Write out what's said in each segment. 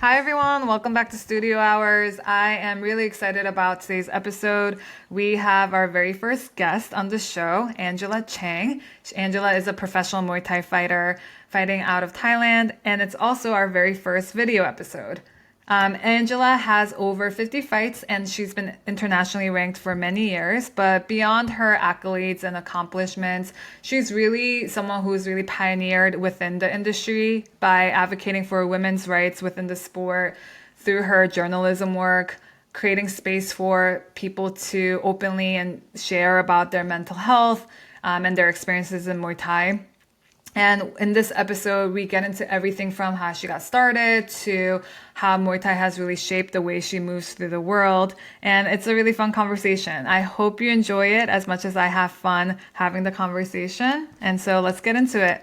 Hi, everyone. Welcome back to Studio Hours. I am really excited about today's episode. We have our very first guest on the show, Angela Chang. Angela is a professional Muay Thai fighter fighting out of Thailand, and it's also our very first video episode. Angela has over 50 fights and she's been internationally ranked for many years. But beyond her accolades and accomplishments, she's really someone who's really pioneered within the industry by advocating for women's rights within the sport through her journalism work, creating space for people to openly and share about their mental health and their experiences in Muay Thai. And in this episode, we get into everything from how she got started to how Muay Thai has really shaped the way she moves through the world. And it's a really fun conversation. I hope you enjoy it as much as I have fun having the conversation. And so let's get into it.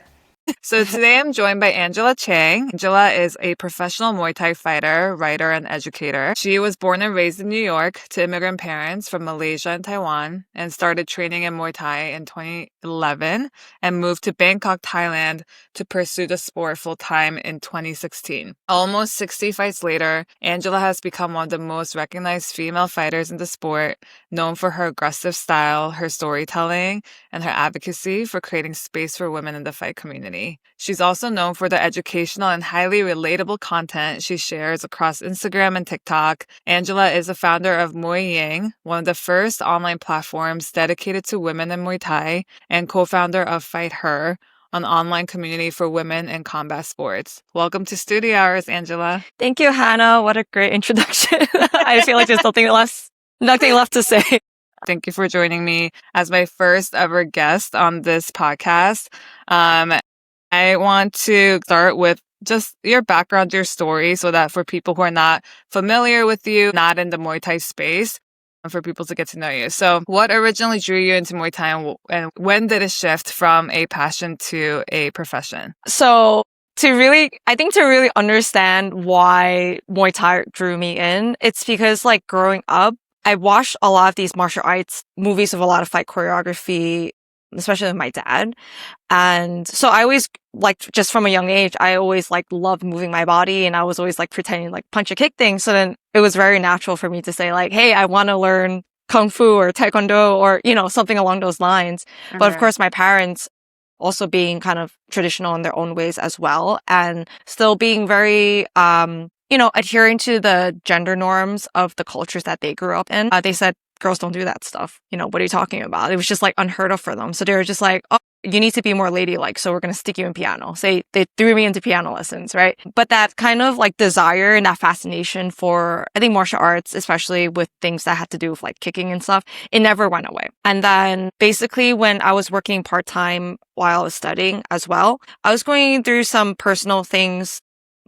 So today I'm joined by Angela Chang. Angela is a professional Muay Thai fighter, writer, and educator. She was born and raised in New York to immigrant parents from Malaysia and Taiwan and started training in Muay Thai in 2011 and moved to Bangkok, Thailand to pursue the sport full-time in 2016. Almost 60 fights later, Angela has become one of the most recognized female fighters in the sport, known for her aggressive style, her storytelling, and her advocacy for creating space for women in the fight community. She's also known for the educational and highly relatable content she shares across Instagram and TikTok. Angela is the founder of Muay Ying, one of the first online platforms dedicated to women in Muay Thai, and co-founder of Fight Her, an online community for women in combat sports. Welcome to Studio Hours, Angela. Thank you, Hannah. What a great introduction. I feel like there's nothing left to say. Thank you for joining me as my first ever guest on this podcast. I want to start with just your background, your story, so that for people who are not familiar with you, not in the Muay Thai space, and for people to get to know you. So what originally drew you into Muay Thai and when did it shift from a passion to a profession? So to really understand why Muay Thai drew me in, it's because like growing up, I watched a lot of these martial arts movies with a lot of fight choreography, especially with my dad. And so I always just from a young age, I always loved moving my body, and I was always pretending punch or kick things. So then it was very natural for me to say hey, I want to learn Kung Fu or Taekwondo or, something along those lines. Mm-hmm. But of course, my parents also being kind of traditional in their own ways as well, and still being very, adhering to the gender norms of the cultures that they grew up in. They said, girls don't do that stuff. What are you talking about? It was just unheard of for them. So they were just oh, you need to be more ladylike. So we're going to stick you in piano. So they threw me into piano lessons, right? But that kind of desire and that fascination for, I think, martial arts, especially with things that had to do with kicking and stuff, it never went away. And then basically when I was working part-time while I was studying as well, I was going through some personal things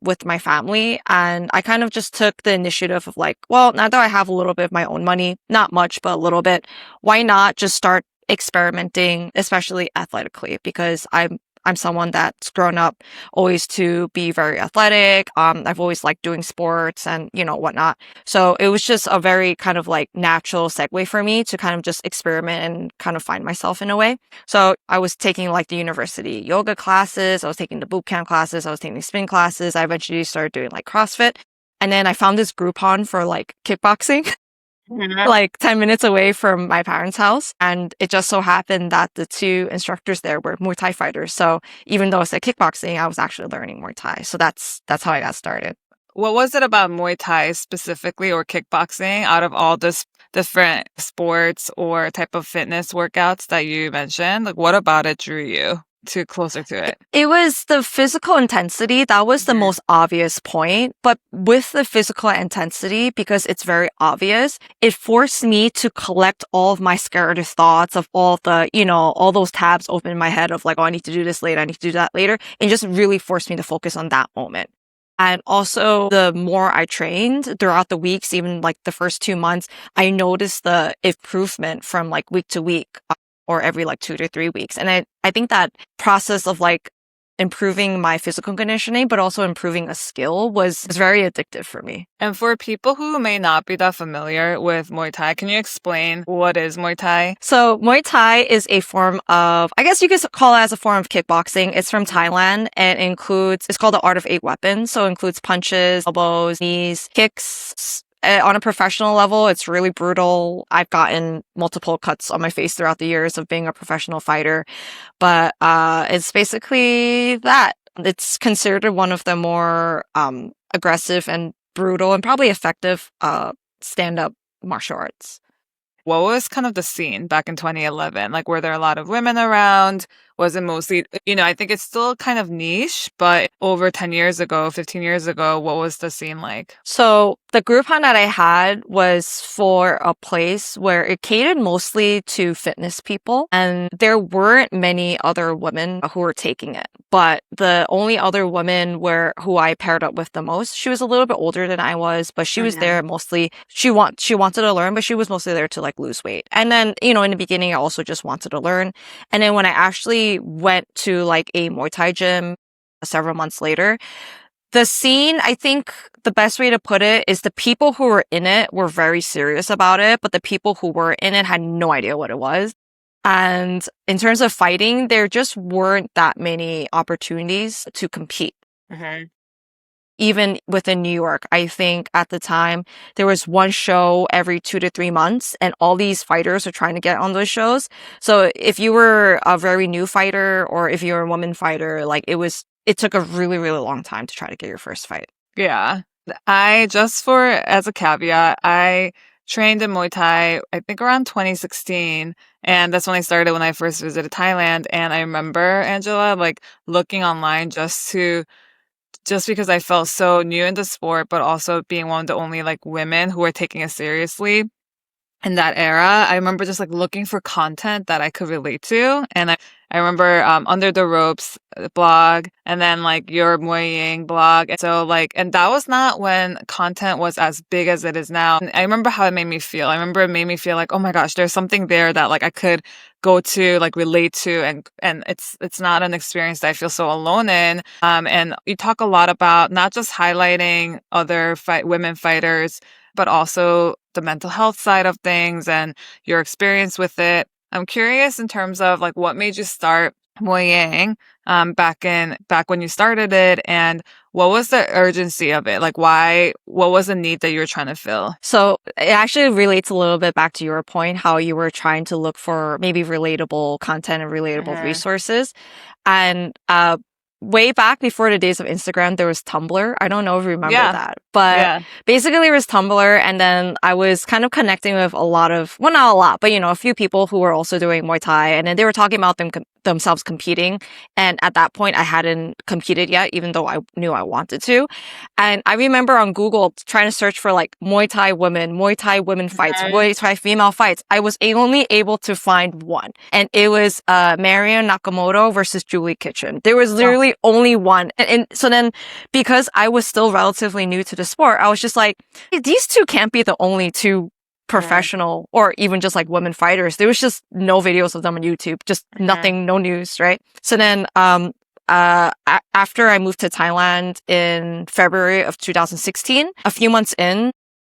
with my family, and I kind of just took the initiative of well, now that I have a little bit of my own money, not much, but a little bit, why not just start experimenting, especially athletically, because I'm someone that's grown up always to be very athletic. I've always liked doing sports and, whatnot. So it was just a very kind of natural segue for me to kind of just experiment and kind of find myself in a way. So I was taking the university yoga classes. I was taking the boot camp classes. I was taking spin classes. I eventually started doing CrossFit. And then I found this Groupon for kickboxing. 10 minutes away from my parents' house. And it just so happened that the two instructors there were Muay Thai fighters. So even though I said kickboxing, I was actually learning Muay Thai. So that's how I got started. What was it about Muay Thai specifically, or kickboxing, out of all this different sports or type of fitness workouts that you mentioned? What about it drew you closer to it? It was the physical intensity. That was the most obvious point. But with the physical intensity, because it's very obvious, it forced me to collect all of my scattered thoughts of all the, all those tabs open in my head of oh, I need to do this later. I need to do that later. And just really forced me to focus on that moment. And also, the more I trained throughout the weeks, even the first 2 months, I noticed the improvement from week to week, or every 2 to 3 weeks. And I think that process of improving my physical conditioning, but also improving a skill was very addictive for me. And for people who may not be that familiar with Muay Thai, can you explain what is Muay Thai? So Muay Thai is a form of, I guess you could call it as a form of kickboxing. It's from Thailand and it's called the Art of Eight Weapons. So it includes punches, elbows, knees, kicks. On a professional level, it's really brutal. I've gotten multiple cuts on my face throughout the years of being a professional fighter, but it's basically that. It's considered one of the more aggressive and brutal and probably effective stand-up martial arts. What was kind of the scene back in 2011? Like, were there a lot of women around? Was it mostly, I think it's still kind of niche, but over 10 years ago, 15 years ago, what was the scene like? So the group hunt that I had was for a place where it catered mostly to fitness people, and there weren't many other women who were taking it. But the only other woman who I paired up with the most, she was a little bit older than I was, but she was there mostly. She wanted to learn, but she was mostly there to like lose weight. And then, in the beginning, I also just wanted to learn. And then when I actually went to like a Muay Thai gym several months later, the scene, I think the best way to put it is the people who were in it were very serious about it, but the people who were in it had no idea what it was. And in terms of fighting, there just weren't that many opportunities to compete. Mm-hmm. Even within New York, I think at the time there was one show every 2 to 3 months, and all these fighters are trying to get on those shows. So if you were a very new fighter or if you were a woman fighter, like it took a really, really long time to try to get your first fight. Yeah. As a caveat, I trained in Muay Thai, I think around 2016. And that's when I started when I first visited Thailand. And I remember, Angela, like looking online just because I felt so new in the sport, but also being one of the only like women who were taking it seriously in that era. I remember just like looking for content that I could relate to. And I remember Under the Ropes blog, and then like your Muay Ying blog. And so and that was not when content was as big as it is now. And I remember how it made me feel. I remember it made me feel like, oh my gosh, there's something there that like I could go to, like relate to, and it's not an experience that I feel so alone in. And you talk a lot about not just highlighting other women fighters, but also the mental health side of things and your experience with it. I'm curious in terms of like what made you start Muay Ying back when you started it, and what was the urgency of it? Like what was the need that you were trying to fill? So it actually relates a little bit back to your point, how you were trying to look for maybe relatable content and relatable resources. And way back before the days of Instagram, there was Tumblr. I don't know if you remember that, but basically there was Tumblr, and then I was kind of connecting with a lot of, well, not a lot, but a few people who were also doing Muay Thai, and then they were talking about themselves competing. And at that point, I hadn't competed yet, even though I knew I wanted to. And I remember on Google trying to search for like Muay Thai women fights, Muay Thai female fights. I was only able to find one, and it was Marion Nakamoto versus Julie Kitchen. There was literally only one. And so then, because I was still relatively new to the sport, I was just like, these two can't be the only two professional or even just like women fighters. There was just no videos of them on YouTube, just nothing, no news, right? So then after I moved to Thailand in February of 2016, a few months in,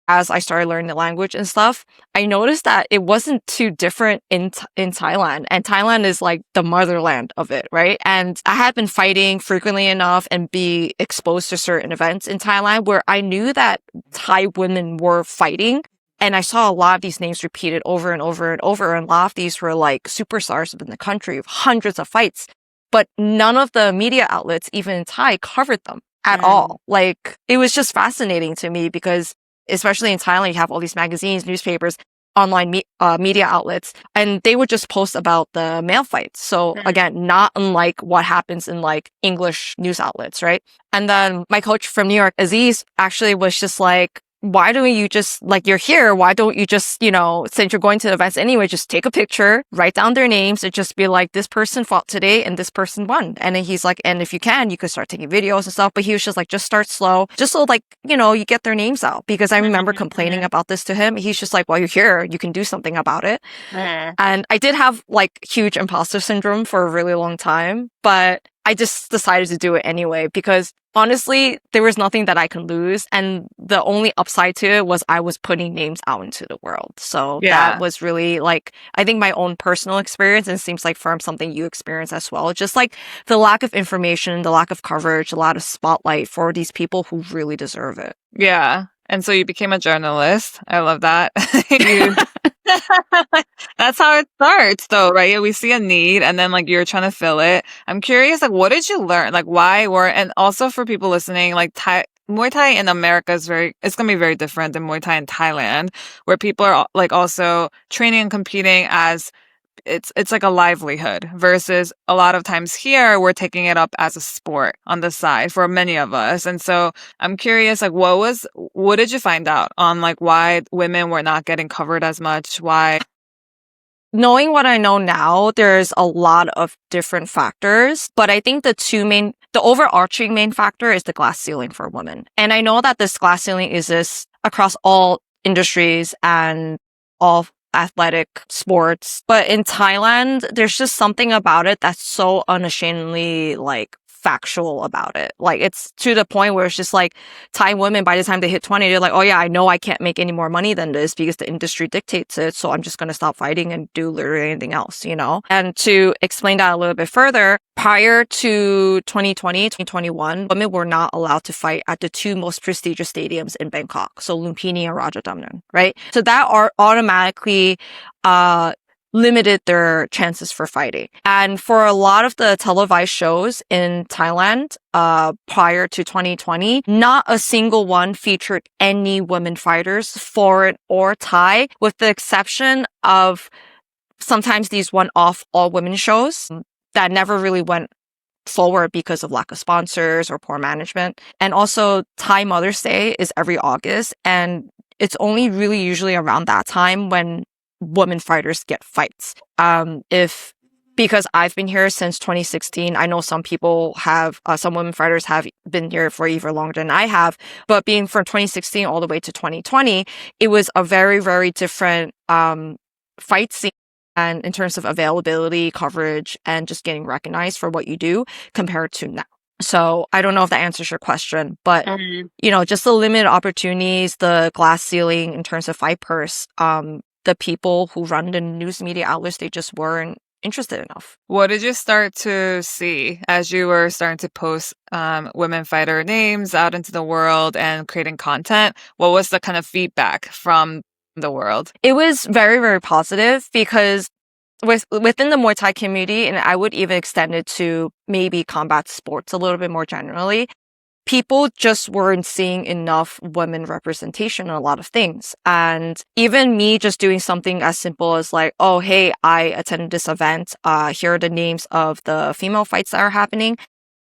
as I started learning the language and stuff, I noticed that it wasn't too different in Thailand. And Thailand is like the motherland of it, right? And I had been fighting frequently enough and be exposed to certain events in Thailand where I knew that Thai women were fighting. And I saw a lot of these names repeated over and over and over. And a lot of these were like superstars within the country with hundreds of fights. But none of the media outlets, even in Thai, covered them at all. Like, it was just fascinating to me because especially in Thailand, you have all these magazines, newspapers, online media outlets, and they would just post about the male fights. So again, not unlike what happens in like English news outlets, right? And then my coach from New York, Aziz, actually was just like, why don't you just, like, you're here, why don't you just, since you're going to the events anyway, just take a picture, write down their names, and just be like, this person fought today and this person won. And then he's like, and if you can, you could start taking videos and stuff. But he was just like, just start slow, just so like, you get their names out. Because I remember complaining about this to him. He's just like, well, you're here, you can do something about it. And I did have like huge imposter syndrome for a really long time, but I just decided to do it anyway because honestly, there was nothing that I could lose. And the only upside to it was I was putting names out into the world. So that Yeah. was really like, I think my own personal experience, and it seems like from something you experience as well. Just like the lack of information, the lack of coverage, a lot of spotlight for these people who really deserve it. Yeah. And so you became a journalist. I love that. You That's how it starts though, right? We see a need and then like you're trying to fill it. I'm curious, like what did you learn? Like why were and also for people listening, like Muay Thai in America is it's gonna be very different than Muay Thai in Thailand, where people are like also training and competing as it's like a livelihood versus a lot of times here we're taking it up as a sport on the side for many of us. And so I'm curious, like what did you find out on like why women were not getting covered as much? Why? Knowing what I know now, there's a lot of different factors, but I think the overarching main factor is the glass ceiling for women. And I know that this glass ceiling exists across all industries and all athletic sports, but in Thailand, there's just something about it that's so unashamedly like factual about it. Like it's to the point where it's just like Thai women, by the time they hit 20, they're like, oh yeah, I know I can't make any more money than this because the industry dictates it. So I'm just going to stop fighting and do literally anything else, you know? And to explain that a little bit further, prior to 2020, 2021, women were not allowed to fight at the two most prestigious stadiums in Bangkok. So Lumpini and Rajadamnern, right? So that are automatically, limited their chances for fighting. And for a lot of the televised shows in Thailand, prior to 2020, not a single one featured any women fighters, foreign or Thai, with the exception of sometimes these one-off all-women shows that never really went forward because of lack of sponsors or poor management. And also Thai Mother's Day is every August, and it's only really usually around that time when women fighters get fights. Because I've been here since 2016, I know some people have, some women fighters have been here for even longer than I have, but being from 2016 all the way to 2020, it was a very, very different, fight scene. And in terms of availability, coverage, and just getting recognized for what you do compared to now. So I don't know if that answers your question, but you know, just the limited opportunities, the glass ceiling in terms of fight purse, the people who run the news media outlets, they just weren't interested enough. What did you start to see as you were starting to post women fighter names out into the world and creating content? What was the kind of feedback from the world? It was very, very positive because within the Muay Thai community, and I would even extend it to maybe combat sports a little bit more generally, people just weren't seeing enough women representation in a lot of things. And even me just doing something as simple as like, oh, hey, I attended this event. Here are the names of the female fights that are happening.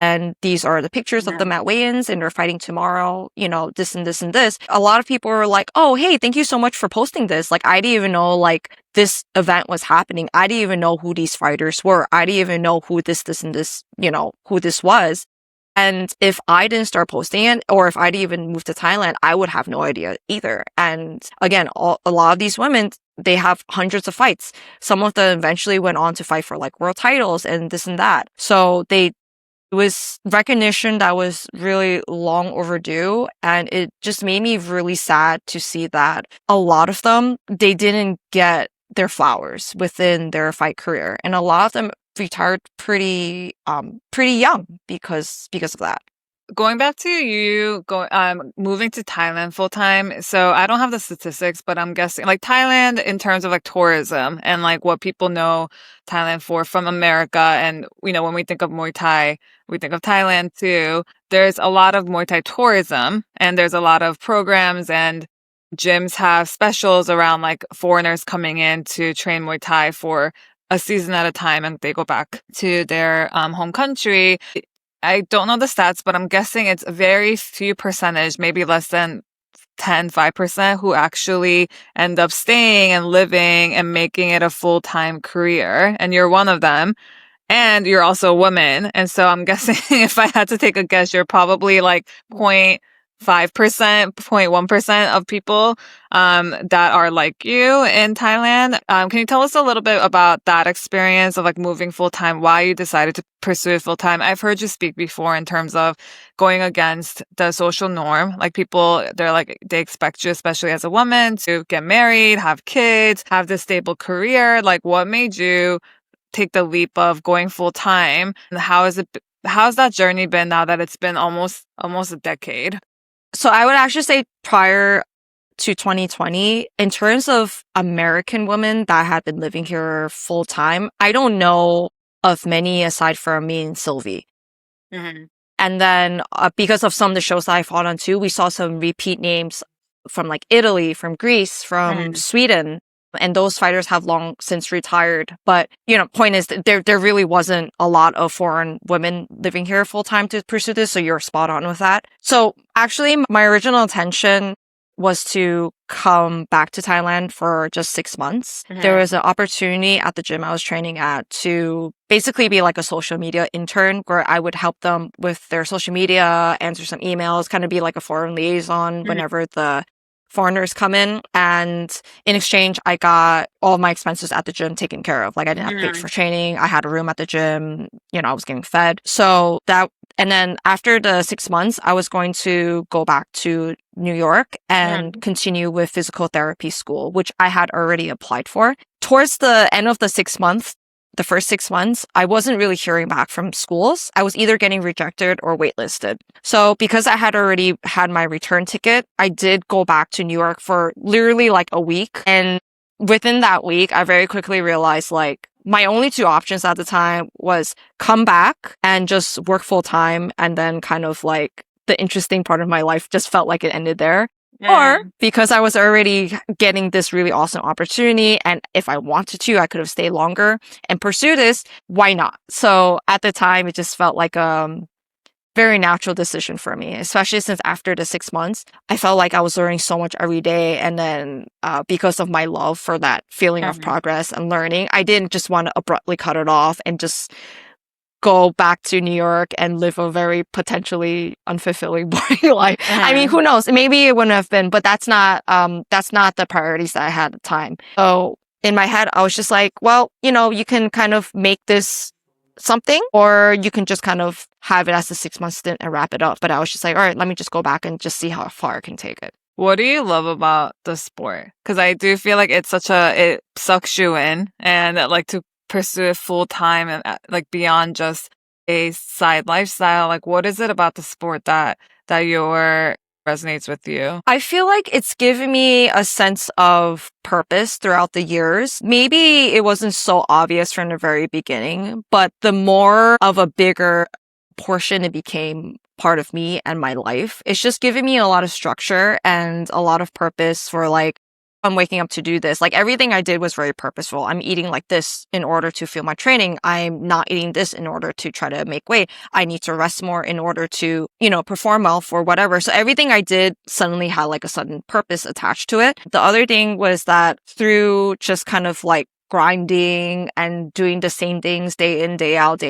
And these are the pictures of them at weigh-ins and they're fighting tomorrow, you know, this and this and this. A lot of people were like, oh, hey, thank you so much for posting this. Like, I didn't even know like this event was happening. I didn't even know who these fighters were. I didn't even know who this and this, you know, who this was. And if I didn't start posting it, or if I didn't even move to Thailand, I would have no idea either. And again, a lot of these women, they have hundreds of fights. Some of them eventually went on to fight for like world titles and this and that. So it was recognition that was really long overdue. And it just made me really sad to see that a lot of them, they didn't get their flowers within their fight career. And a lot of them retired pretty young because of that. Going back to you moving to Thailand full time. So I don't have the statistics, but I'm guessing like Thailand in terms of like tourism and like what people know Thailand for from America. And, you know, when we think of Muay Thai, we think of Thailand too. There's a lot of Muay Thai tourism and there's a lot of programs and gyms have specials around like foreigners coming in to train Muay Thai for a season at a time and they go back to their home country. I don't know the stats, but I'm guessing it's a very few percentage, maybe less than 5%, who actually end up staying and living and making it a full-time career. And you're one of them. And you're also a woman. And so I'm guessing if I had to take a guess, you're probably like 5%, 0.1% of people that are like you in Thailand. Can you tell us a little bit about that experience of like moving full time, why you decided to pursue it full time? I've heard you speak before in terms of going against the social norm. Like people, they're like, they expect you, especially as a woman, to get married, have kids, have this stable career. Like what made you take the leap of going full time? And how's that journey been now that it's been almost a decade? So I would actually say prior to 2020, in terms of American women that had been living here full time, I don't know of many aside from me and Sylvie. Mm-hmm. And then because of some of the shows that I fought on too, we saw some repeat names from like Italy, from Greece, from Sweden. And those fighters have long since retired. But, point is that there really wasn't a lot of foreign women living here full time to pursue this. So you're spot on with that. So actually, my original intention was to come back to Thailand for just 6 months. There was an opportunity at the gym I was training at to basically be like a social media intern where I would help them with their social media, answer some emails, kind of be like a foreign liaison whenever the foreigners come in. And in exchange, I got all my expenses at the gym taken care of. Like I didn't have to pay for training. I had a room at the gym. I was getting fed. So and then after the 6 months, I was going to go back to New York and continue with physical therapy school, which I had already applied for. Towards the end of the 6 months, the first 6 months, I wasn't really hearing back from schools. I was either getting rejected or waitlisted. So because I had already had my return ticket, I did go back to New York for literally like a week. And within that week, I very quickly realized like my only two options at the time was come back and just work full time. And then kind of like the interesting part of my life just felt like it ended there. Or because I was already getting this really awesome opportunity, and if I wanted to, I could have stayed longer and pursue this. Why not? So at the time, it just felt like a very natural decision for me, especially since after the 6 months, I felt like I was learning so much every day. And then because of my love for that feeling of progress and learning, I didn't just want to abruptly cut it off and just go back to New York and live a very potentially unfulfilling, boring life. I mean, who knows? Maybe it wouldn't have been, but that's not the priorities that I had at the time. So in my head, I was just like, well, you can kind of make this something, or you can just kind of have it as a 6 month stint and wrap it up. But I was just like, all right, let me just go back and just see how far I can take it. What do you love about the sport? Because I do feel like it sucks you in, and like to pursue it full time and like beyond just a side lifestyle. Like what is it about the sport that resonates with you? I feel like it's given me a sense of purpose throughout the years. Maybe it wasn't so obvious from the very beginning, but the more of a bigger portion it became part of me and my life, it's just given me a lot of structure and a lot of purpose for like, I'm waking up to do this. Like everything I did was very purposeful. I'm eating like this in order to fuel my training. I'm not eating this in order to try to make weight. I need to rest more in order to, perform well for whatever. So everything I did suddenly had like a sudden purpose attached to it. The other thing was that through just kind of like grinding and doing the same things day in, day out,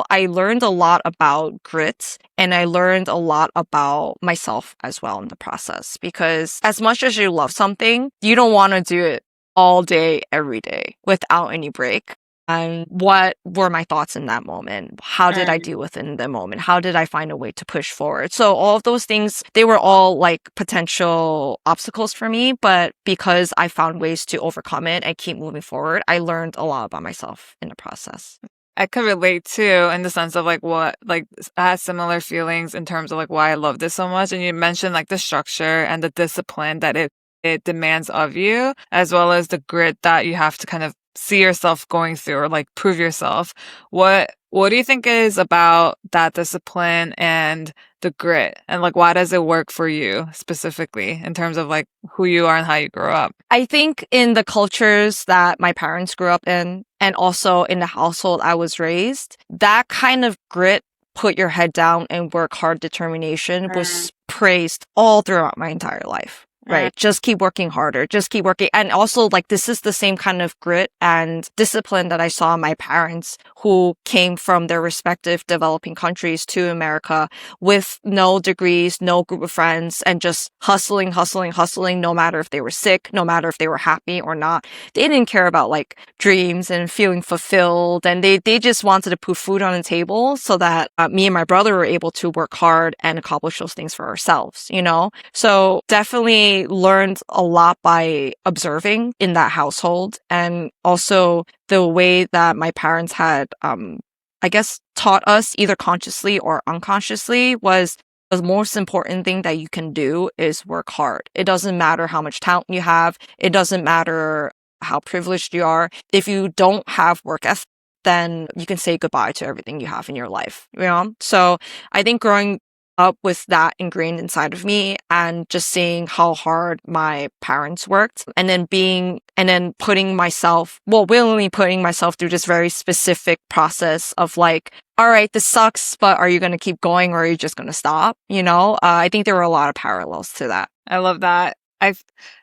I learned a lot about grit, and I learned a lot about myself as well in the process. Because as much as you love something, you don't want to do it all day, every day without any break. And what were my thoughts in that moment? How did I deal with it in the moment? How did I find a way to push forward? So all of those things, they were all like potential obstacles for me. But because I found ways to overcome it and keep moving forward, I learned a lot about myself in the process. I could relate too in the sense of like I had similar feelings in terms of like why I love this so much. And you mentioned like the structure and the discipline that it demands of you, as well as the grit that you have to kind of see yourself going through or like prove yourself. What do you think is about that discipline and the grit, and like why does it work for you specifically in terms of like who you are and how you grew up? I think in the cultures that my parents grew up in, and also in the household I was raised, that kind of grit, put your head down and work hard determination was praised all throughout my entire life. right? Just keep working harder. Just keep working. And also, like, this is the same kind of grit and discipline that I saw in my parents who came from their respective developing countries to America with no degrees, no group of friends, and just hustling, hustling, hustling, no matter if they were sick, no matter if they were happy or not. They didn't care about like dreams and feeling fulfilled. And they just wanted to put food on the table so that me and my brother were able to work hard and accomplish those things for ourselves, you know? So definitely learned a lot by observing in that household. And also the way that my parents had, I guess, taught us either consciously or unconsciously was the most important thing that you can do is work hard. It doesn't matter how much talent you have. It doesn't matter how privileged you are. If you don't have work ethic, then you can say goodbye to everything you have in your life, you know? So I think growing up with that ingrained inside of me and just seeing how hard my parents worked and then putting myself, willingly putting myself through this very specific process of like, all right, this sucks, but are you going to keep going or are you just going to stop? You know, I think there were a lot of parallels to that. I love that.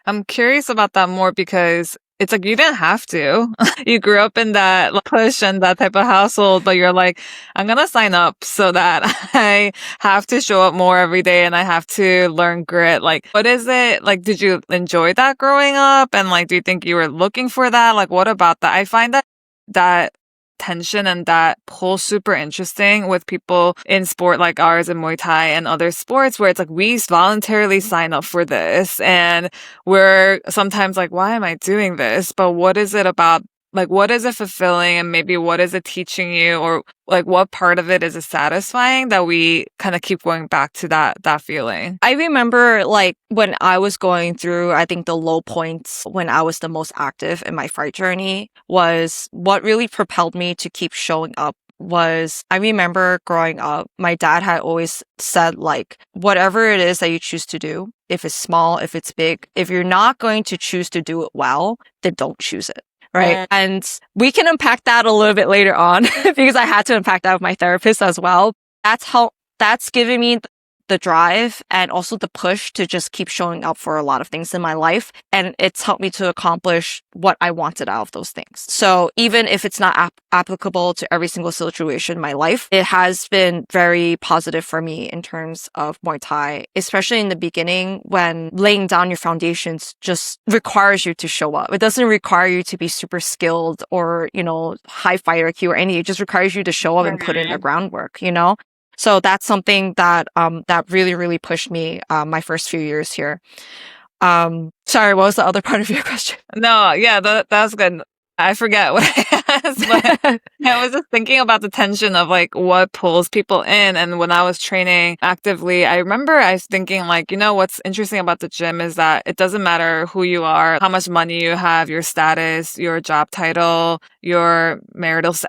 I'm curious about that more because it's like you didn't have to. You grew up in that push and that type of household, but you're like, I'm gonna sign up so that I have to show up more every day and I have to learn grit. Like, what is it? Like, did you enjoy that growing up? And like, do you think you were looking for that? Like, what about that? I find that tension and that pull super interesting with people in sport like ours in Muay Thai and other sports where it's like we voluntarily sign up for this and we're sometimes like, why am I doing this? But what is it about? Like, what is it fulfilling and maybe what is it teaching you or like what part of it is it satisfying that we kind of keep going back to that feeling? I remember like when I was going through, I think the low points when I was the most active in my fight journey was what really propelled me to keep showing up was I remember growing up, my dad had always said like, whatever it is that you choose to do, if it's small, if it's big, if you're not going to choose to do it well, then don't choose it. Right. And we can unpack that a little bit later on because I had to unpack that with my therapist as well. That's given me the drive and also the push to just keep showing up for a lot of things in my life. And it's helped me to accomplish what I wanted out of those things. So even if it's not applicable to every single situation in my life, it has been very positive for me in terms of Muay Thai, especially in the beginning when laying down your foundations just requires you to show up. It doesn't require you to be super skilled or, you know, high fighter IQ or anything. It just requires you to show up and put in the groundwork, you know? So that's something that that really, really pushed me my first few years here. Sorry, what was the other part of your question? No, yeah, that was good. I forget what I asked, but I was just thinking about the tension of like what pulls people in. And when I was training actively, I remember I was thinking like, you know, what's interesting about the gym is that it doesn't matter who you are, how much money you have, your status, your job title, your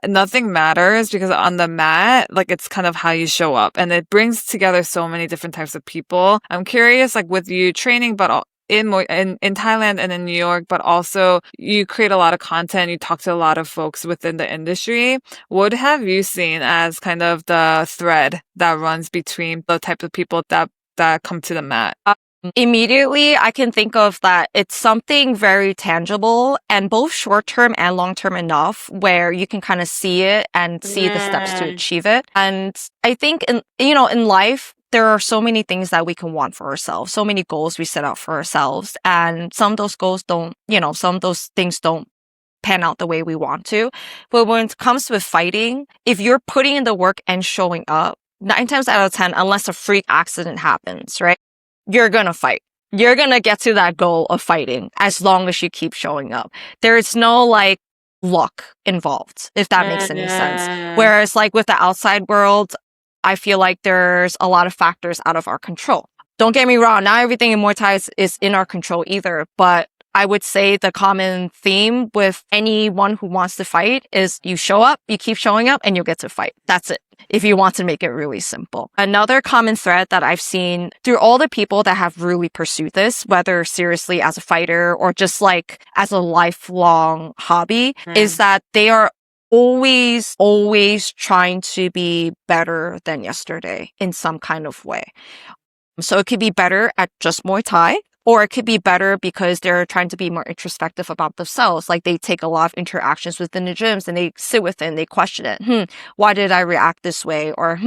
nothing matters because on the mat, like it's kind of how you show up and it brings together so many different types of people. I'm curious, like with you training, but in Thailand and in New York, but also you create a lot of content. You talk to a lot of folks within the industry. What have you seen as kind of the thread that runs between the types of people that come to the mat? Immediately, I can think of that it's something very tangible and both short-term and long-term enough where you can kind of see it and see the steps to achieve it. And I think in life, there are so many things that we can want for ourselves, so many goals we set out for ourselves. And some of those goals some of those things don't pan out the way we want to. But when it comes with fighting, if you're putting in the work and showing up, 9 times out of 10, unless a freak accident happens, right? You're going to fight. You're going to get to that goal of fighting as long as you keep showing up. There is no like luck involved, if that makes any sense. Whereas like with the outside world, I feel like there's a lot of factors out of our control. Don't get me wrong, not everything in Muay Thai is in our control either, but I would say the common theme with anyone who wants to fight is you show up, you keep showing up, and you'll get to fight. That's it, if you want to make it really simple. Another common thread that I've seen through all the people that have really pursued this, whether seriously as a fighter or just like as a lifelong hobby, is that they are always trying to be better than yesterday in some kind of way. So it could be better at just Muay Thai. Or it could be better because they're trying to be more introspective about themselves. Like they take a lot of interactions within the gyms and they sit within, they question it. Why did I react this way? Or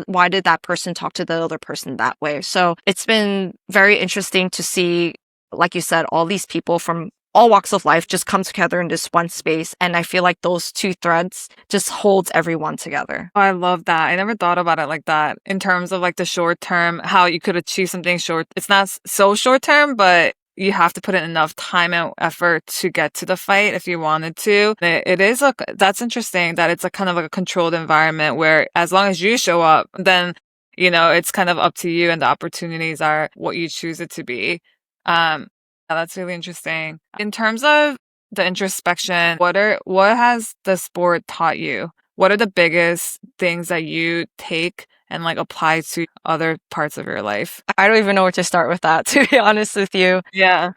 why did that person talk to the other person that way? So it's been very interesting to see, like you said, all these people from all walks of life just come together in this one space. And I feel like those two threads just holds everyone together. Oh, I love that. I never thought about it like that in terms of like the short term, how you could achieve something short. It's not so short term, but you have to put in enough time and effort to get to the fight if you wanted to. It is that's interesting that it's a kind of like a controlled environment where as long as you show up, then, it's kind of up to you and the opportunities are what you choose it to be. Yeah, that's really interesting. In terms of the introspection, what has the sport taught you? What are the biggest things that you take and like apply to other parts of your life? I don't even know where to start with that, to be honest with you. Yeah.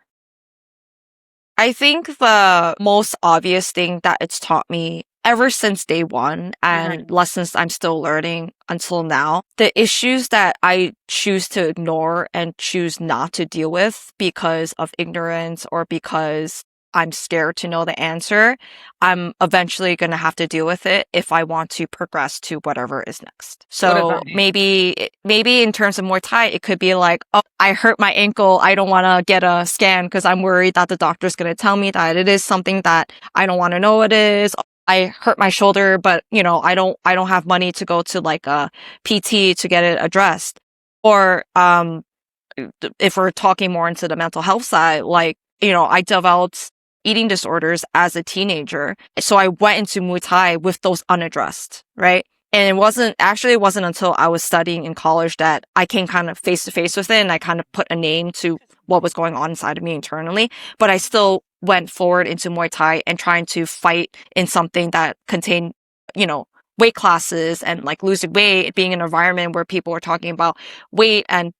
I think the most obvious thing that it's taught me ever since day one and lessons I'm still learning until now, the issues that I choose to ignore and choose not to deal with because of ignorance or because I'm scared to know the answer, I'm eventually going to have to deal with it if I want to progress to whatever is next. What does So that mean? maybe in terms of Muay Thai, it could be like, oh, I hurt my ankle. I don't want to get a scan because I'm worried that the doctor's going to tell me that it is something that I don't want to know it is. I hurt my shoulder, but I don't have money to go to like a PT to get it addressed. Or, if we're talking more into the mental health side, like, I developed eating disorders as a teenager. So I went into Muay Thai with those unaddressed, right? And it wasn't until I was studying in college that I came kind of face to face with it and I kind of put a name to what was going on inside of me internally. But I still went forward into Muay Thai and trying to fight in something that contained, weight classes and like losing weight, being in an environment where people were talking about weight and,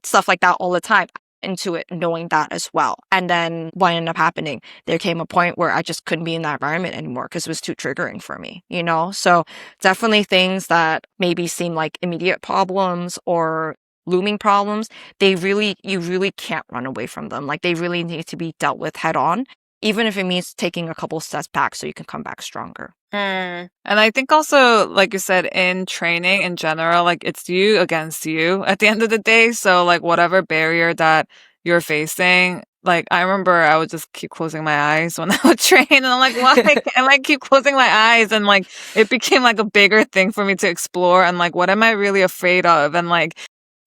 stuff like that all the time. Into it knowing that as well. And then what ended up happening, there came a point where I just couldn't be in that environment anymore because it was too triggering for me, So definitely things that maybe seem like immediate problems or looming problems, you really can't run away from them. Like they really need to be dealt with head on, even if it means taking a couple steps back so you can come back stronger. And I think also, like you said, in training in general, like it's you against you at the end of the day. So like whatever barrier that you're facing, like I remember I would just keep closing my eyes when I would train and I'm like, why? And like keep closing my eyes and like it became like a bigger thing for me to explore and like what am I really afraid of?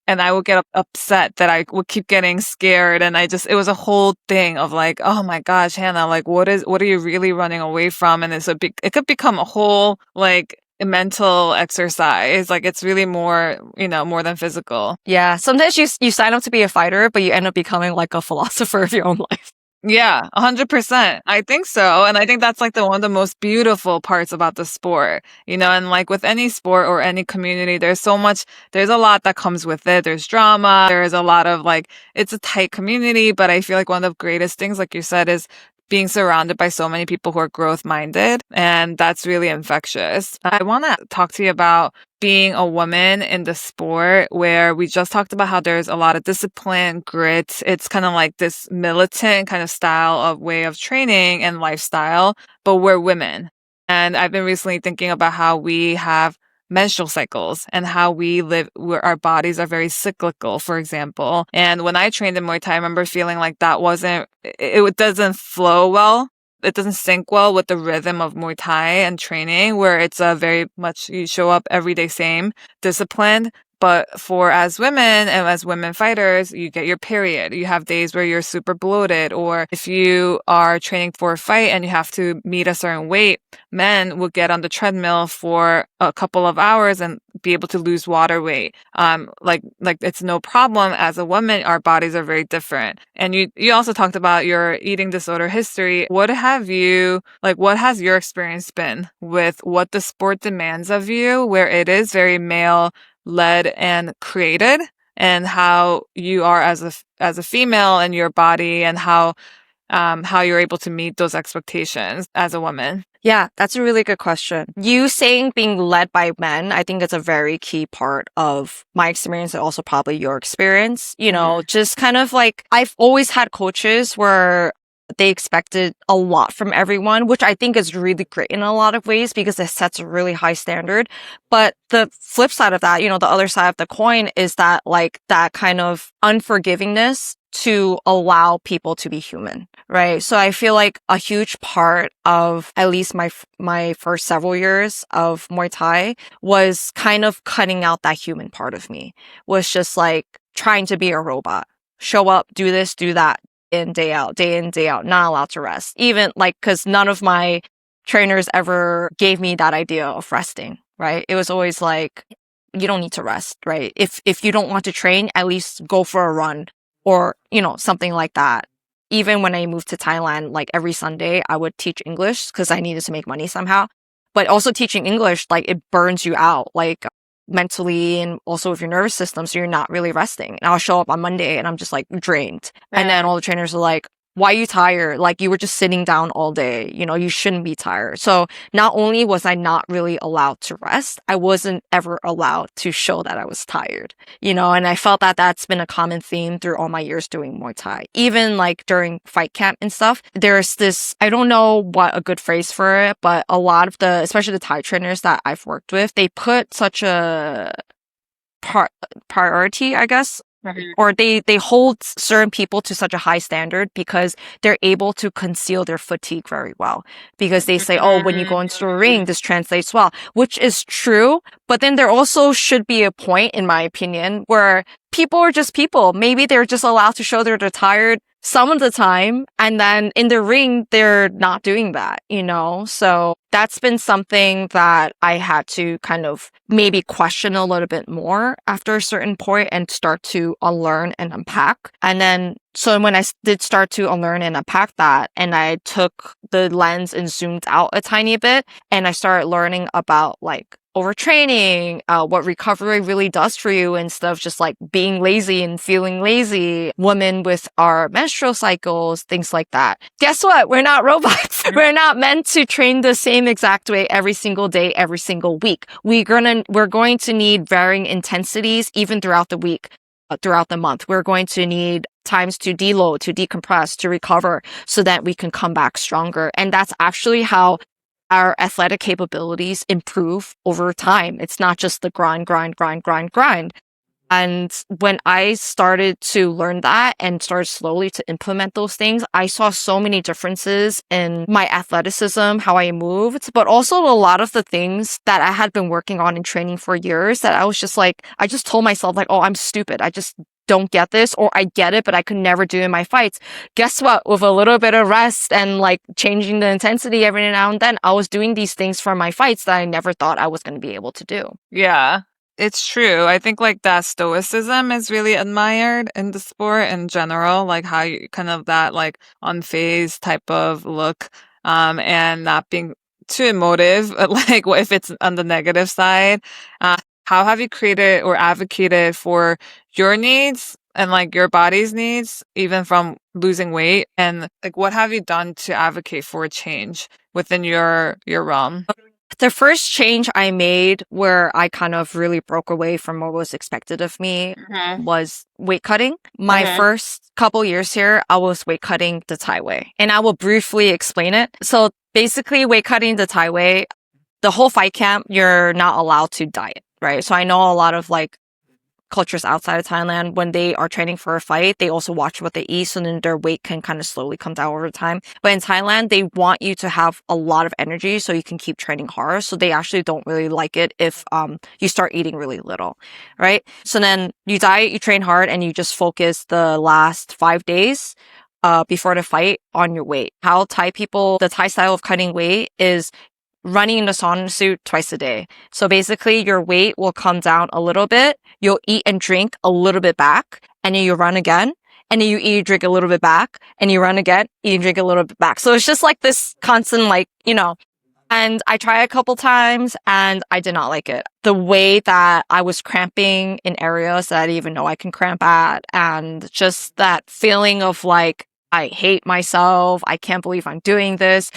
And I would get upset that I would keep getting scared. And it was a whole thing of like, oh my gosh, Hannah, like, what are you really running away from? And it could become a whole like mental exercise. Like it's really more, more than physical. Yeah. Sometimes you sign up to be a fighter, but you end up becoming like a philosopher of your own life. Yeah, 100%. I think so. And I think that's like one of the most beautiful parts about the sport, and like with any sport or any community, there's a lot that comes with it. There's drama. There's a lot of like, it's a tight community, but I feel like one of the greatest things, like you said, is being surrounded by so many people who are growth minded. And that's really infectious. I want to talk to you about being a woman in the sport where we just talked about how there's a lot of discipline, grit. It's kind of like this militant kind of style of way of training and lifestyle, but we're women. And I've been recently thinking about how we have menstrual cycles and how we live, where our bodies are very cyclical, for example. And when I trained in Muay Thai, I remember feeling like it doesn't flow well. It doesn't sync well with the rhythm of Muay Thai and training, where it's a very much you show up every day same, disciplined. But as women and as women fighters, you get your period. You have days where you're super bloated, or if you are training for a fight and you have to meet a certain weight, men will get on the treadmill for a couple of hours and be able to lose water weight. Like it's no problem. As a woman, our bodies are very different. And you also talked about your eating disorder history. What has your experience been with what the sport demands of you, where it is very male led and created, and how you are as a female and your body and how you're able to meet those expectations as a woman? Yeah, that's a really good question. You saying being led by men, I think it's a very key part of my experience and also probably your experience. You know, just kind of like I've always had coaches where they expected a lot from everyone, which I think is really great in a lot of ways because it sets a really high standard. But the flip side of that, you know, the other side of the coin is that like that kind of unforgivingness to allow people to be human, right? So I feel like a huge part of at least my first several years of Muay Thai was kind of cutting out that human part of me, was just like trying to be a robot. Show up, do this, do that, day in, day out, not allowed to rest. Even like, cause none of my trainers ever gave me that idea of resting, right? It was always like, you don't need to rest, right? If you don't want to train, at least go for a run or, you know, something like that. Even when I moved to Thailand, like every Sunday, I would teach English because I needed to make money somehow. But also teaching English, like it burns you out, like mentally and also with your nervous system. So you're not really resting. And I'll show up on Monday and I'm just like drained. And then all the trainers are like, why are you tired? Like you were just sitting down all day. You know, you shouldn't be tired. So not only was I not really allowed to rest, I wasn't ever allowed to show that I was tired, you know, and I felt that that's been a common theme through all my years doing Muay Thai. Even like during fight camp and stuff, there's this, I don't know what a good phrase for it, but a lot of the, especially the Thai trainers that I've worked with, they put such a priority, I guess, or they hold certain people to such a high standard because they're able to conceal their fatigue very well because they say, oh, when you go into the ring, this translates well, which is true. But then there also should be a point, in my opinion, where people are just people. Maybe they're just allowed to show they're tired some of the time. And then in the ring, they're not doing that, you know? So that's been something that I had to kind of maybe question a little bit more after a certain point and start to unlearn and unpack. And then, so when I did start to unlearn and unpack that, and I took the lens and zoomed out a tiny bit, and I started learning about like overtraining, what recovery really does for you instead of just like being lazy and feeling lazy, women with our menstrual cycles, things like that. Guess what? We're not robots. We're not meant to train the same exact way every single day, every single week. We're going to need varying intensities even throughout the week, throughout the month. We're going to need times to deload, to decompress, to recover so that we can come back stronger. And that's actually how our athletic capabilities improve over time. It's not just the grind. And when I started to learn that and started slowly to implement those things, I saw so many differences in my athleticism, how I moved, but also a lot of the things that I had been working on in training for years that I was just like, I just told myself like, oh, I'm stupid. I just don't get this, or I get it, but I could never do it in my fights. Guess what? With a little bit of rest and like changing the intensity every now and then, I was doing these things for my fights that I never thought I was going to be able to do. Yeah, it's true. I think like that stoicism is really admired in the sport in general, like how you kind of that like unfazed type of look, and not being too emotive, like what if it's on the negative side. How have you created or advocated for your needs and like your body's needs, even from losing weight? And like, what have you done to advocate for a change within your realm? The first change I made where I kind of really broke away from what was expected of me was weight cutting. My first couple years here, I was weight cutting the Thai way, and I will briefly explain it. So basically weight cutting the Thai way, the whole fight camp, you're not allowed to diet, right? So I know a lot of like cultures outside of Thailand, when they are training for a fight, they also watch what they eat so then their weight can kind of slowly come down over time. But in Thailand, they want you to have a lot of energy so you can keep training hard. So they actually don't really like it if you start eating really little, right? So then you diet, you train hard, and you just focus the last 5 days before the fight on your weight. How Thai people, the Thai style of cutting weight is running in the sauna suit twice a day. So basically your weight will come down a little bit. You'll eat and drink a little bit back, and then you run again. And then you eat and drink a little bit back, and you run again, eat and drink a little bit back. So it's just like this constant, like, you know, and I tried a couple times and I did not like it. The way that I was cramping in areas that I didn't even know I can cramp at, and just that feeling of like, I hate myself. I can't believe I'm doing this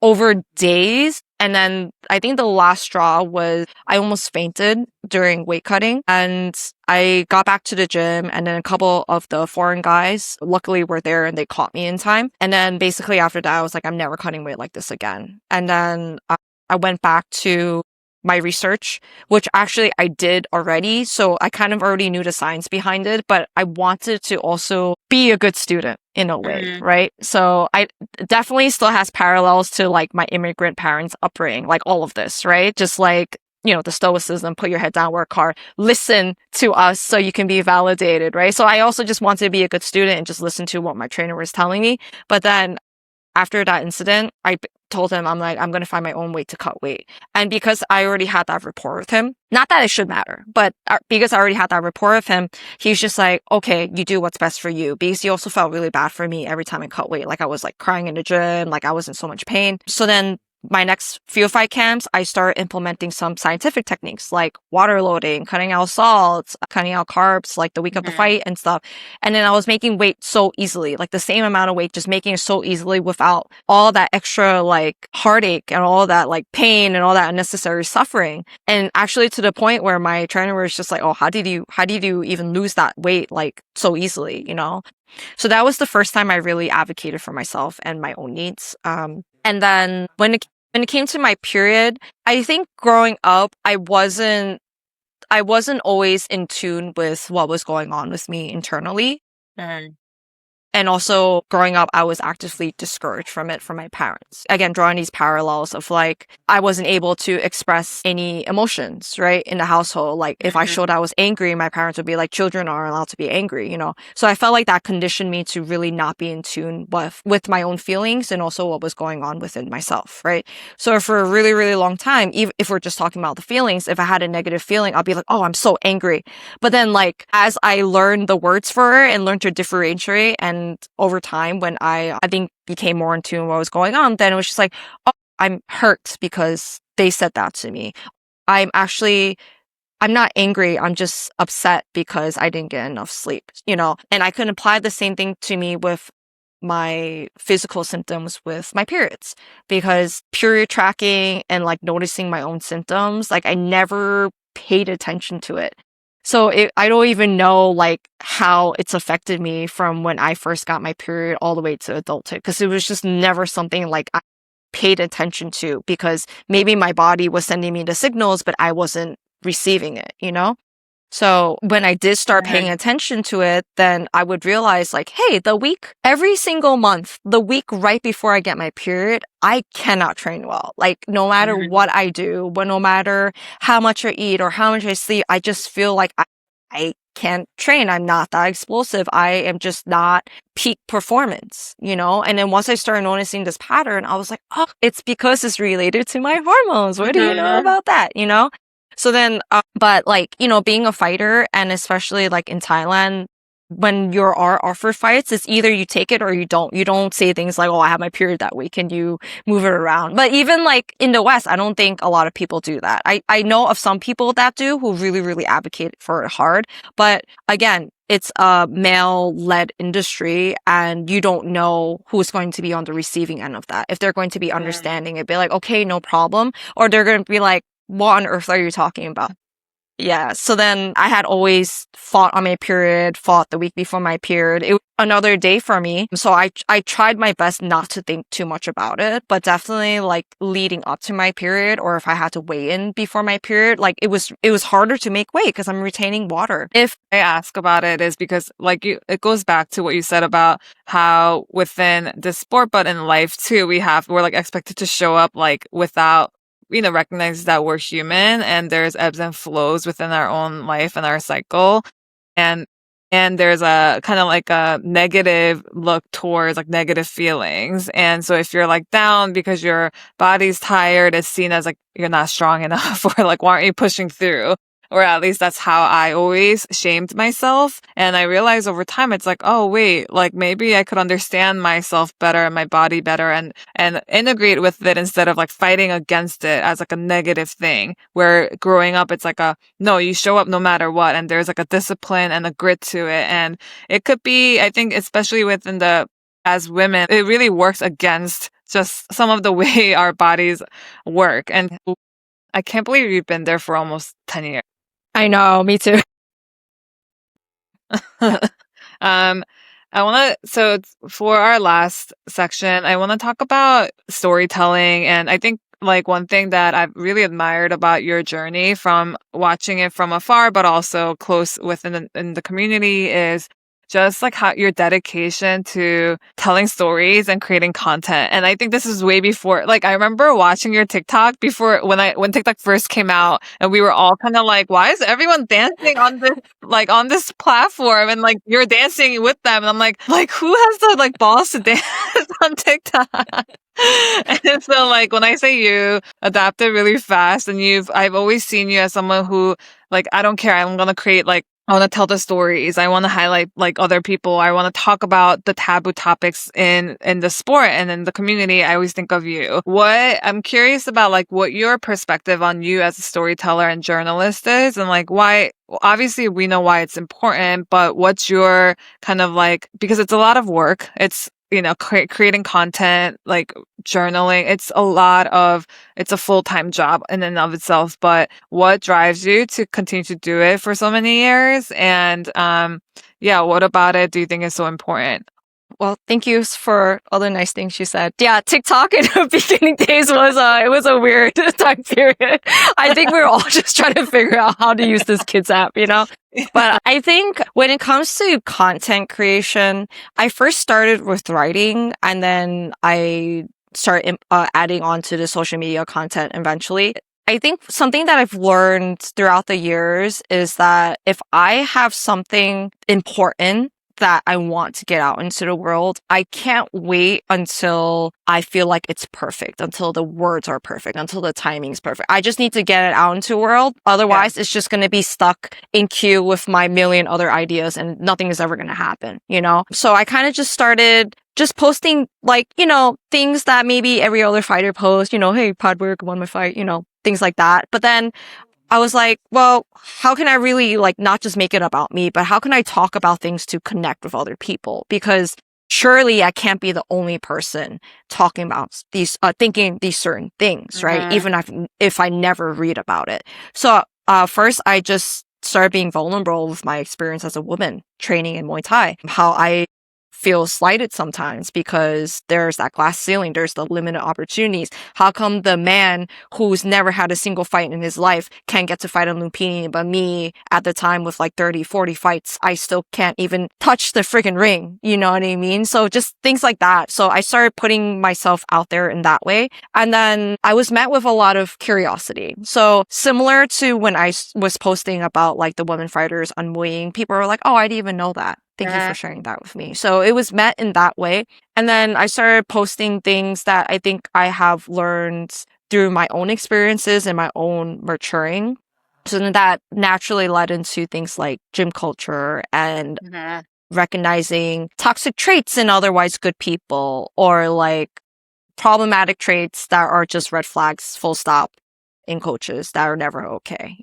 over days. And then I think the last straw was I almost fainted during weight cutting, and I got back to the gym, and then a couple of the foreign guys luckily were there and they caught me in time. And then basically after that, I was like, I'm never cutting weight like this again. And then I went back to my research, which actually I did already. So I kind of already knew the science behind it, but I wanted to also be a good student in a way, right? So I definitely still has parallels to like my immigrant parents' upbringing, like all of this, right? Just like, the stoicism, put your head down, work hard, listen to us so you can be validated, right? So I also just wanted to be a good student and just listen to what my trainer was telling me. But then after that incident, I told him, I'm like, I'm going to find my own way to cut weight. And because I already had that rapport with him, not that it should matter, but because I already had that rapport with him, he's just like, okay, you do what's best for you. Because he also felt really bad for me every time I cut weight. Like I was like crying in the gym, like I was in so much pain. So then my next few fight camps, I started implementing some scientific techniques like water loading, cutting out salts, cutting out carbs like the week of the fight and stuff. And then I was making weight so easily, like the same amount of weight, just making it so easily without all that extra like heartache and all that like pain and all that unnecessary suffering. And actually to the point where my trainer was just like, oh, how did you even lose that weight like so easily, So that was the first time I really advocated for myself and my own needs. And then when it came to my period, I think growing up, I wasn't always in tune with what was going on with me internally. And also growing up, I was actively discouraged from it from my parents. Again, drawing these parallels of like, I wasn't able to express any emotions, right? In the household. Like if I showed I was angry, my parents would be like, children are allowed to be angry, So I felt like that conditioned me to really not be in tune with my own feelings and also what was going on within myself, right? So for a really, really long time, even if we're just talking about the feelings, if I had a negative feeling, I'll be like, oh, I'm so angry. But then like, as I learned the words for it and learned to differentiate, and over time when I think became more in tune with what was going on, then it was just like, oh, I'm hurt because they said that to me. I'm not angry. I'm just upset because I didn't get enough sleep, and I can apply the same thing to me with my physical symptoms with my periods, because period tracking and like noticing my own symptoms, like I never paid attention to it. So I don't even know like how it's affected me from when I first got my period all the way to adulthood, because it was just never something like I paid attention to, because maybe my body was sending me the signals, but I wasn't receiving it, So when I did start paying attention to it, then I would realize like, hey, every single month, the week right before I get my period, I cannot train well. Like no matter what I do, no matter how much I eat or how much I sleep, I just feel like I can't train. I'm not that explosive. I am just not peak performance, And then once I started noticing this pattern, I was like, oh, it's because it's related to my hormones. What do you know about that, So then, but like, being a fighter, and especially like in Thailand, when you are offered fights, it's either you take it or you don't. You don't say things like, oh, I have my period that week. Can you move it around? But even like in the West, I don't think a lot of people do that. I know of some people that do, who really, really advocate for it hard. But again, it's a male-led industry, and you don't know who's going to be on the receiving end of that. If they're going to be understanding, it'd be like, okay, no problem. Or they're going to be like, what on earth are you talking about? Yeah. So then I had always fought on my period, fought the week before my period. It was another day for me. So I tried my best not to think too much about it, but definitely like leading up to my period, or if I had to weigh in before my period, like it was harder to make weight because I'm retaining water. If I ask about it is because like it goes back to what you said about how within the sport, but in life too, we're like expected to show up like without recognize that we're human and there's ebbs and flows within our own life and our cycle. And there's a kind of like a negative look towards like negative feelings. And so if you're like down because your body's tired, it's seen as like you're not strong enough, or like, why aren't you pushing through? Or at least that's how I always shamed myself. And I realized over time, it's like, oh, wait, like maybe I could understand myself better and my body better and integrate with it instead of like fighting against it as like a negative thing, where growing up, it's like no, you show up no matter what. And there's like a discipline and a grit to it. And it could be, I think, especially within the as women, it really works against just some of the way our bodies work. And I can't believe you've been there for almost 10 years. I know, me too. um, so for our last section, I want to talk about storytelling. And I think like one thing that I've really admired about your journey from watching it from afar, but also close within in the community is just like how your dedication to telling stories and creating content. And I think this is way before, like I remember watching your TikTok before when TikTok first came out and we were all kind of like, why is everyone dancing on this platform and like you're dancing with them? And I'm like who has the like balls to dance on TikTok? And so like when I say you adapted really fast and I've always seen you as someone who like, I don't care. I'm going to create like, I want to tell the stories. I want to highlight like other people. I want to talk about the taboo topics in the sport and in the community. I always think of you. I'm curious about like what your perspective on you as a storyteller and journalist is and like why, obviously we know why it's important, but what's your kind of like, because it's a lot of work. It's, creating content, like journaling. It's a full-time job in and of itself, but what drives you to continue to do it for so many years? And, yeah, what about it do you think is so important? Well, thank you for all the nice things you said. Yeah, TikTok in the beginning days it was a weird time period. I think we were all just trying to figure out how to use this kids app, But I think when it comes to content creation, I first started with writing and then I started adding on to the social media content eventually. I think something that I've learned throughout the years is that if I have something important that I want to get out into the world, I can't wait until I feel like it's perfect, until the words are perfect, until the timing's perfect. I just need to get it out into the world. Otherwise, it's just going to be stuck in queue with my million other ideas and nothing is ever going to happen, So I kind of just started just posting like, things that maybe every other fighter posts, hey, pad work, won my fight, things like that. But then I was like, well, how can I really like not just make it about me, but how can I talk about things to connect with other people? Because surely I can't be the only person talking about these, thinking these certain things, right? Even if I never read about it. So, first I just started being vulnerable with my experience as a woman training in Muay Thai, how I feel slighted sometimes because there's that glass ceiling, there's the limited opportunities. How come the man who's never had a single fight in his life can get to fight in Lumpini, but me at the time with like 30, 40 fights, I still can't even touch the freaking ring. You know what I mean? So just things like that. So I started putting myself out there in that way. And then I was met with a lot of curiosity. So similar to when I was posting about like the women fighters on Muay Ying, people were like, oh, I didn't even know that. Thank you for sharing that with me. So it was met in that way. And then I started posting things that I think I have learned through my own experiences and my own maturing. So then that naturally led into things like gym culture and recognizing toxic traits in otherwise good people or like problematic traits that are just red flags, full stop, in coaches that are never okay,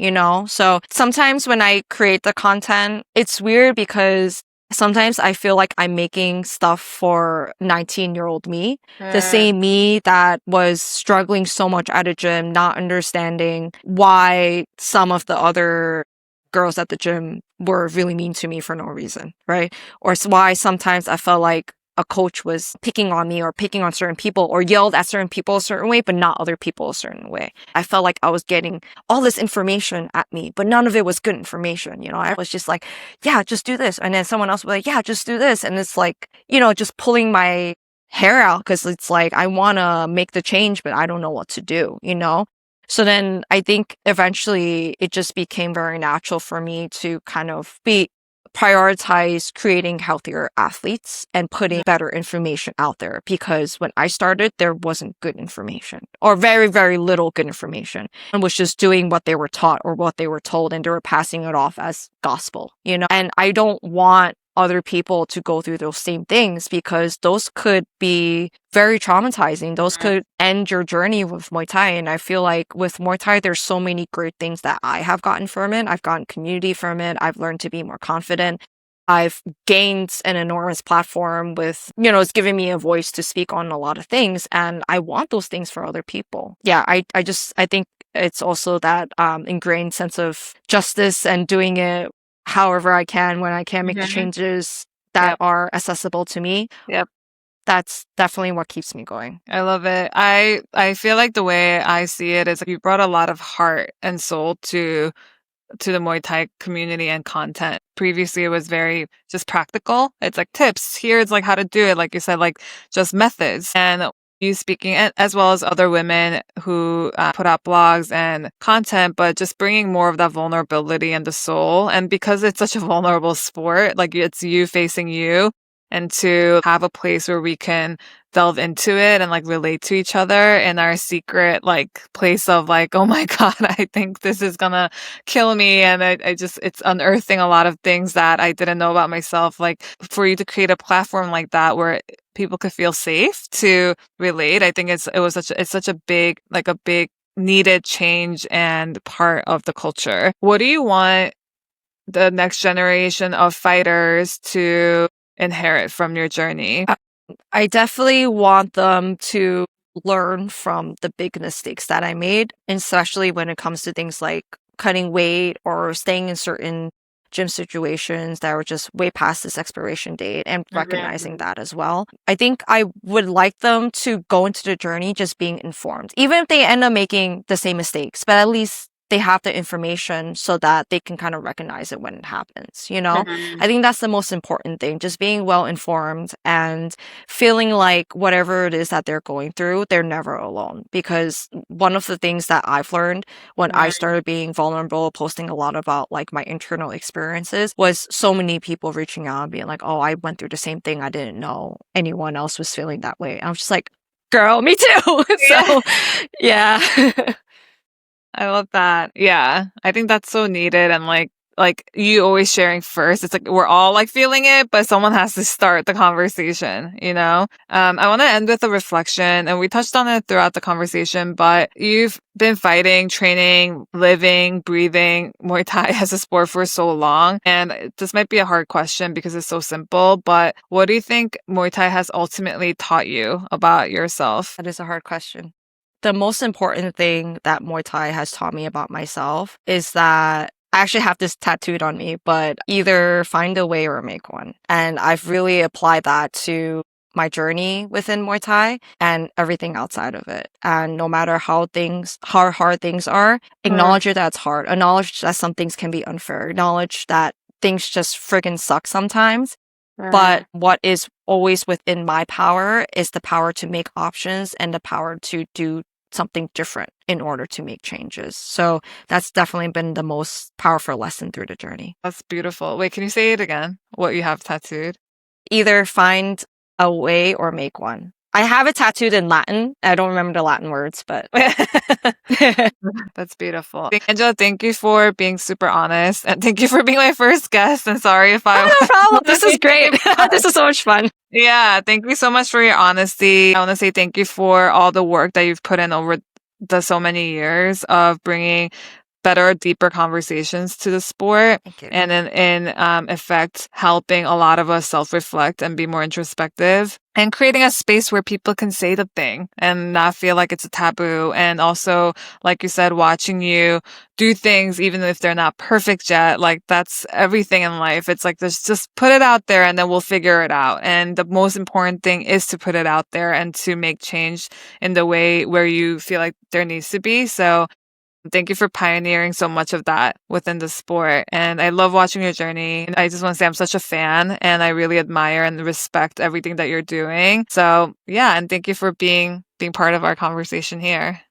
So sometimes when I create the content, it's weird because sometimes I feel like I'm making stuff for 19-year-old me, the same me that was struggling so much at a gym, not understanding why some of the other girls at the gym were really mean to me for no reason, right? Or why sometimes I felt like a coach was picking on me or picking on certain people or yelled at certain people a certain way, but not other people a certain way. I felt like I was getting all this information at me, but none of it was good information. I was just like, yeah, just do this. And then someone else was like, yeah, just do this. And it's like, just pulling my hair out because it's like, I want to make the change, but I don't know what to do, So then I think eventually it just became very natural for me to kind of prioritize creating healthier athletes and putting better information out there because when I started, there wasn't good information or very, very little good information and was just doing what they were taught or what they were told and they were passing it off as gospel, and I don't want other people to go through those same things because those could be very traumatizing. Those could end your journey with Muay Thai. And I feel like with Muay Thai, there's so many great things that I have gotten from it. I've gotten community from it. I've learned to be more confident. I've gained an enormous platform with, it's giving me a voice to speak on a lot of things. And I want those things for other people. Yeah, I think it's also that ingrained sense of justice and doing it however I can when I can make the changes that Yep. are accessible to me. Yep. That's definitely what keeps me going. I love it. I feel like the way I see it is you brought a lot of heart and soul to the Muay Thai community and content. Previously, it was very just practical. It's like tips. Here, it's like how to do it. Like you said, like just methods. And you speaking, as well as other women who put out blogs and content, but just bringing more of that vulnerability and the soul. And because it's such a vulnerable sport, like it's you facing you, and to have a place where we can delve into it and like relate to each other in our secret like place of like, oh my God, I think this is gonna kill me. And I just, it's unearthing a lot of things that I didn't know about myself. Like for you to create a platform like that where people could feel safe to relate, I think it's such a big, like a big needed change and part of the culture. What do you want the next generation of fighters to inherit from your journey? I definitely want them to learn from the big mistakes that I made, especially when it comes to things like cutting weight or staying in certain gym situations that were just way past this expiration date and recognizing that as well. I think I would like them to go into the journey just being informed, even if they end up making the same mistakes, but at least they have the information so that they can kind of recognize it when it happens, I think that's the most important thing, just being well informed and feeling like whatever it is that they're going through, they're never alone. Because one of the things that I've learned when I started being vulnerable, posting a lot about like my internal experiences, was so many people reaching out and being like, oh, I went through the same thing. I didn't know anyone else was feeling that way. I was just like, girl, me too. So yeah. I love that. Yeah. I think that's so needed. And like you always sharing first. It's like we're all like feeling it, but someone has to start the conversation, I want to end with a reflection, and we touched on it throughout the conversation, but you've been fighting, training, living, breathing Muay Thai as a sport for so long. And this might be a hard question because it's so simple, but what do you think Muay Thai has ultimately taught you about yourself? That is a hard question. The most important thing that Muay Thai has taught me about myself is that I actually have this tattooed on me, but either find a way or make one. And I've really applied that to my journey within Muay Thai and everything outside of it. And no matter how hard things are, acknowledge it that it's hard. Acknowledge that some things can be unfair. Acknowledge that things just friggin' suck sometimes. But what is always within my power is the power to make options and the power to do something different in order to make changes. So that's definitely been the most powerful lesson through the journey. That's beautiful. Wait, can you say it again? What you have tattooed? Either find a way or make one. I have it tattooed in Latin. I don't remember the Latin words, but that's beautiful. Angela, thank you for being super honest, and thank you for being my first guest. And sorry if I no problem. This is great. This is so much fun. Yeah, thank you so much for your honesty. I want to say thank you for all the work that you've put in over the so many years of bringing better, deeper conversations to the sport, and in effect, helping a lot of us self-reflect and be more introspective, and creating a space where people can say the thing and not feel like it's a taboo. And also, like you said, watching you do things, even if they're not perfect yet, like that's everything in life. It's like, just put it out there and then we'll figure it out. And the most important thing is to put it out there and to make change in the way where you feel like there needs to be. So thank you for pioneering so much of that within the sport. And I love watching your journey. I just want to say I'm such a fan, and I really admire and respect everything that you're doing. So yeah, and thank you for being part of our conversation here.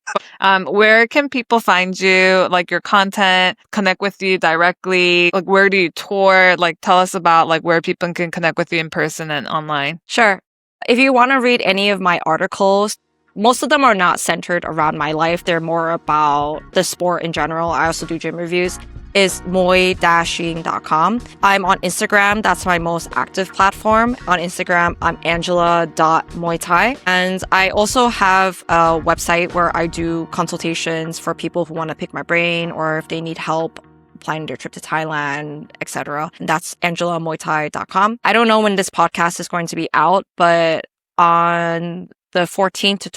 Where can people find you, like your content, connect with you directly? Like where do you tour? Like tell us about like where people can connect with you in person and online. Sure. If you want to read any of my articles, most of them are not centered around my life. They're more about the sport in general. I also do gym reviews. Is muay-ying.com. I'm on Instagram. That's my most active platform. On Instagram, I'm angela.muaythai. And I also have a website where I do consultations for people who want to pick my brain or if they need help planning their trip to Thailand, etc. And that's angelamuaythai.com. I don't know when this podcast is going to be out, but on the 14th to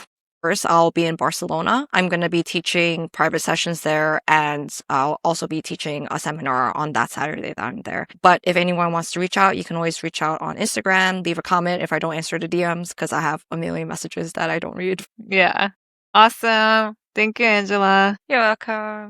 21st, I'll be in Barcelona. I'm going to be teaching private sessions there, and I'll also be teaching a seminar on that Saturday that I'm there. But if anyone wants to reach out, you can always reach out on Instagram, leave a comment if I don't answer the DMs, because I have a million messages that I don't read. Yeah. Awesome. Thank you, Angela. You're welcome.